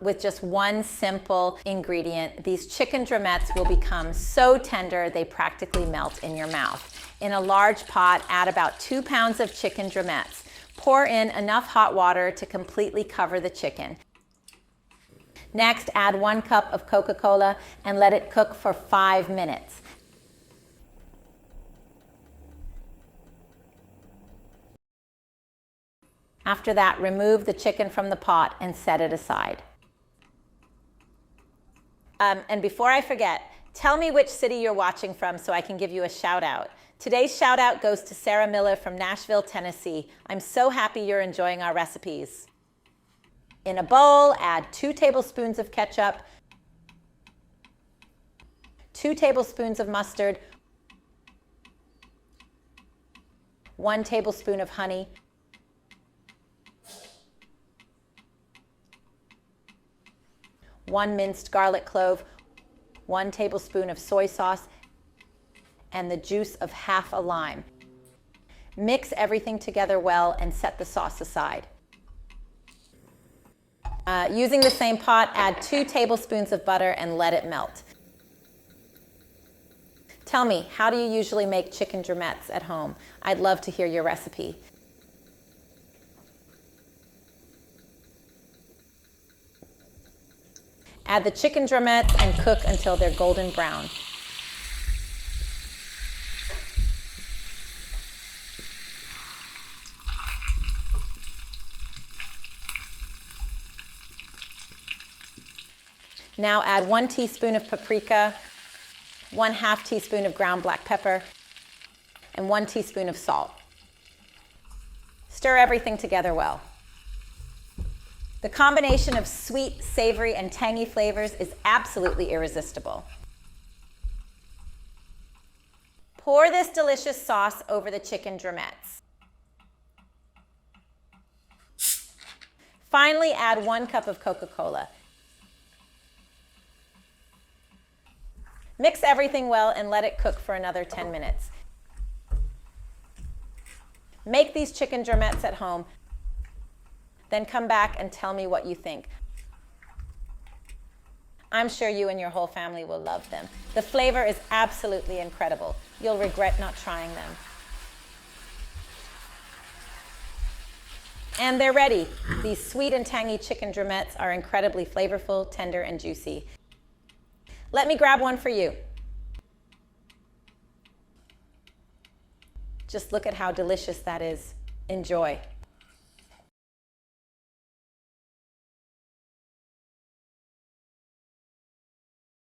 with just one simple ingredient. These chicken drumettes will become so tender they practically melt in your mouth. In a large pot, add about 2 pounds of chicken drumettes. Pour in enough hot water to completely cover the chicken. Next, add 1 cup of Coca-Cola and let it cook for 5 minutes. After that, remove the chicken from the pot and set it aside. And before I forget, tell me which city you're watching from so I can give you a shout out. Today's shout out goes to Sarah Miller from Nashville, Tennessee. I'm so happy you're enjoying our recipes. In a bowl, add 2 tablespoons of ketchup, 2 tablespoons of mustard, 1 tablespoon of honey, 1 minced garlic clove, 1 tablespoon of soy sauce, and the juice of half a lime. Mix everything together well and set the sauce aside. Using the same pot, add 2 tablespoons of butter and let it melt. Tell me, how do you usually make chicken drumettes at home? I'd love to hear your recipe. Add the chicken drumettes and cook until they're golden brown. Now add 1 teaspoon of paprika, 1/2 teaspoon of ground black pepper, and 1 teaspoon of salt. Stir everything together well. The combination of sweet, savory, and tangy flavors is absolutely irresistible. Pour this delicious sauce over the chicken drumettes. Finally, add 1 cup of Coca-Cola. Mix everything well and let it cook for another 10 minutes. Make these chicken drumettes at home. Then come back and tell me what you think. I'm sure you and your whole family will love them. The flavor is absolutely incredible. You'll regret not trying them. And they're ready. These sweet and tangy chicken drumettes are incredibly flavorful, tender, and juicy. Let me grab one for you. Just look at how delicious that is. Enjoy.